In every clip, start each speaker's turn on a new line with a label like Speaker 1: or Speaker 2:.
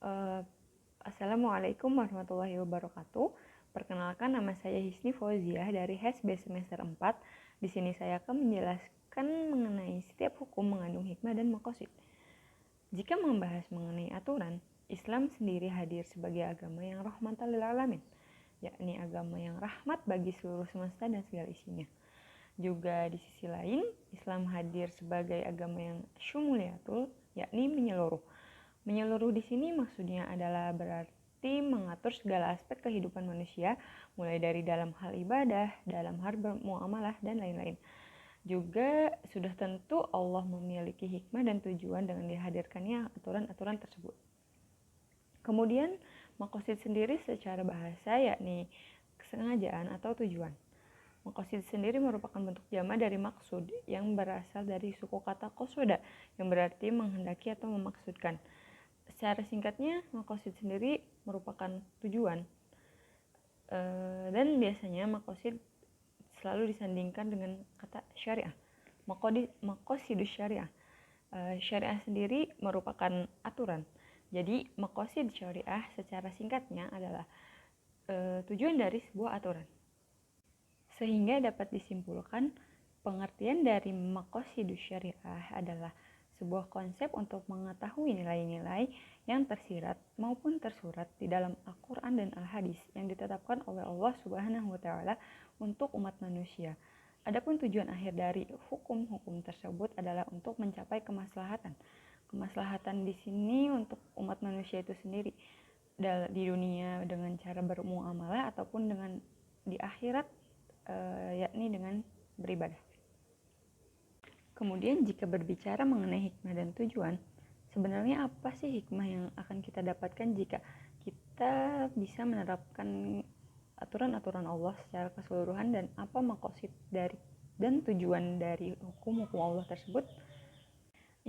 Speaker 1: Uh, Assalamualaikum warahmatullahi wabarakatuh. Perkenalkan, nama saya Hisni Fauziah dari HESB semester 4. Di sini saya akan menjelaskan mengenai setiap hukum mengandung hikmah dan maqasid. Jika membahas mengenai aturan, Islam sendiri hadir sebagai agama yang rahmatan lil alamin, yakni agama yang rahmat bagi seluruh semesta dan segala isinya. Juga di sisi lain, Islam hadir sebagai agama yang syumuliatul, yakni menyeluruh. Menyeluruh di sini maksudnya adalah berarti mengatur segala aspek kehidupan manusia, mulai dari dalam hal ibadah, dalam hal bermuamalah, dan lain-lain. Juga sudah tentu Allah memiliki hikmah dan tujuan dengan dihadirkannya aturan-aturan tersebut. Kemudian, maqasid sendiri secara bahasa yakni kesengajaan atau tujuan. Maqasid sendiri merupakan bentuk jamak dari maksud yang berasal dari suku kata qasoda yang berarti menghendaki atau memaksudkan. Secara singkatnya, maqasid sendiri merupakan tujuan. Dan biasanya maqasid selalu disandingkan dengan kata syariah. Maqasidus syariah. Syariah sendiri merupakan aturan. Jadi, maqasid syariah secara singkatnya adalah tujuan dari sebuah aturan. Sehingga dapat disimpulkan, pengertian dari maqasidus syariah adalah sebuah konsep untuk mengetahui nilai-nilai yang tersirat maupun tersurat di dalam Al-Quran dan Al-Hadis yang ditetapkan oleh Allah Subhanahu wa Ta'ala untuk umat manusia. Adapun tujuan akhir dari hukum-hukum tersebut adalah untuk mencapai kemaslahatan. Kemaslahatan di sini untuk umat manusia itu sendiri di dunia dengan cara bermuamalah ataupun dengan di akhirat, yakni dengan beribadah. Kemudian jika berbicara mengenai hikmah dan tujuan, sebenarnya apa sih hikmah yang akan kita dapatkan jika kita bisa menerapkan aturan-aturan Allah secara keseluruhan, dan apa maqasid dari dan tujuan dari hukum-hukum Allah tersebut?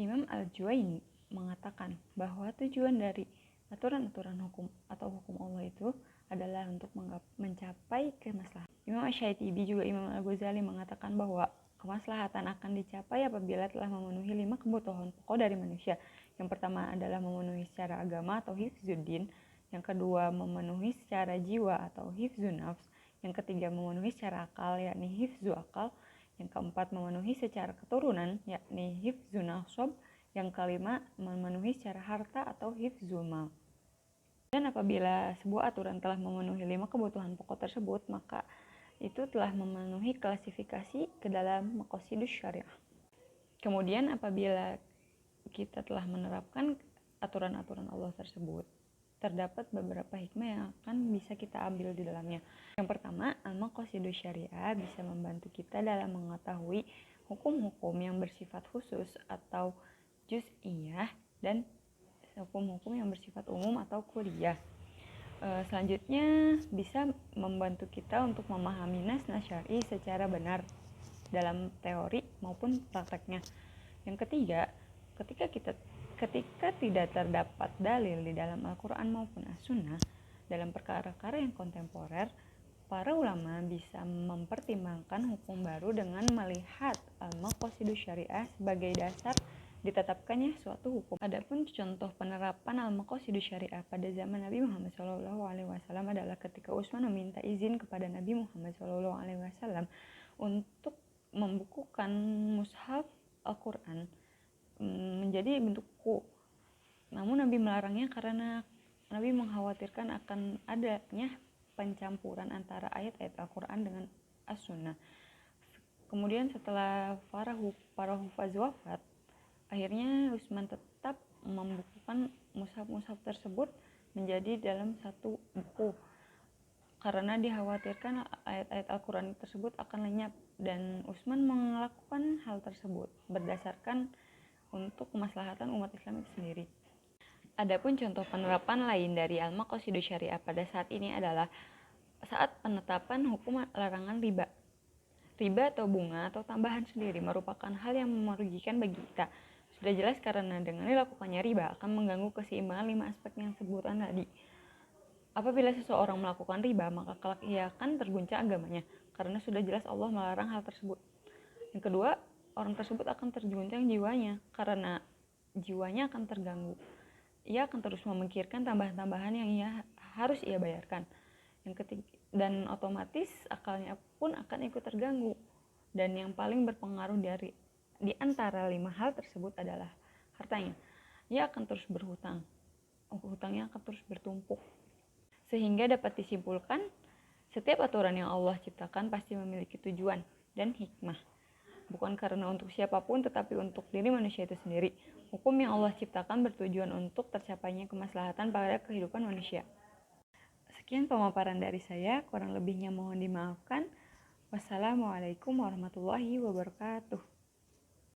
Speaker 1: Imam Al-Juwaini mengatakan bahwa tujuan dari aturan-aturan hukum atau hukum Allah itu adalah untuk mencapai kemaslahatan. Imam Asy-Syaitibi juga Imam Al-Ghazali mengatakan bahwa kemaslahatan akan dicapai apabila telah memenuhi 5 kebutuhan pokok dari manusia. Yang pertama adalah memenuhi secara agama atau hifzuddin, yang kedua memenuhi secara jiwa atau hifzun nafs, yang ketiga memenuhi secara akal yakni hifzu akal, yang keempat memenuhi secara keturunan yakni hifzun nasab, yang kelima memenuhi secara harta atau hifzul mal. Dan apabila sebuah aturan telah memenuhi 5 kebutuhan pokok tersebut, maka itu telah memenuhi klasifikasi ke dalam maqasidus syariah. Kemudian apabila kita telah menerapkan aturan-aturan Allah tersebut, terdapat beberapa hikmah yang akan bisa kita ambil di dalamnya. Yang pertama, al-maqasidus syariah bisa membantu kita dalam mengetahui hukum-hukum yang bersifat khusus atau juz'iyah dan hukum-hukum yang bersifat umum atau kulliyah. Selanjutnya bisa membantu kita untuk memahami nas-nas syar'i secara benar dalam teori maupun prakteknya. Yang ketiga, ketika tidak terdapat dalil di dalam Al-Quran maupun As-Sunnah dalam perkara-perkara yang kontemporer, para ulama bisa mempertimbangkan hukum baru dengan melihat al-maqasidus syariah sebagai dasar ditetapkannya suatu hukum. Adapun contoh penerapan al-maqasidus syariah pada zaman Nabi Muhammad SAW adalah ketika Utsman meminta izin kepada Nabi Muhammad SAW untuk membukukan mushaf Al-Quran menjadi bentuk buku. Namun Nabi melarangnya karena Nabi mengkhawatirkan akan adanya pencampuran antara ayat-ayat Al-Quran dengan As-Sunnah. Kemudian setelah para hufaz wafat, akhirnya Utsman tetap membukukan mushaf-mushaf tersebut menjadi dalam satu buku karena dikhawatirkan ayat-ayat Al-Quran tersebut akan lenyap, dan Utsman melakukan hal tersebut berdasarkan untuk kemaslahatan umat Islam itu sendiri. Adapun contoh penerapan lain dari al-maqasidus syariah pada saat ini adalah saat penetapan hukum larangan riba. Riba atau bunga atau tambahan sendiri merupakan hal yang merugikan bagi kita. Sudah jelas karena dengan dilakukannya riba akan mengganggu keseimbangan 5 aspek yang sebutan tadi. Apabila seseorang melakukan riba, maka kelak ia akan terguncang agamanya, karena sudah jelas Allah melarang hal tersebut. Yang kedua, orang tersebut akan terguncang jiwanya, karena jiwanya akan terganggu. ia akan terus memikirkan tambahan-tambahan yang harus ia bayarkan. Yang ketiga, dan otomatis akalnya pun akan ikut terganggu. Dan yang paling berpengaruh di antara 5 hal tersebut adalah hartanya. Ia akan terus berhutang. Hutangnya akan terus bertumpuk. Sehingga dapat disimpulkan, setiap aturan yang Allah ciptakan pasti memiliki tujuan dan hikmah. Bukan karena untuk siapapun, tetapi untuk diri manusia itu sendiri. Hukum yang Allah ciptakan bertujuan untuk tercapainya kemaslahatan pada kehidupan manusia. Sekian pemaparan dari saya, kurang lebihnya mohon dimaafkan. Wassalamualaikum warahmatullahi wabarakatuh.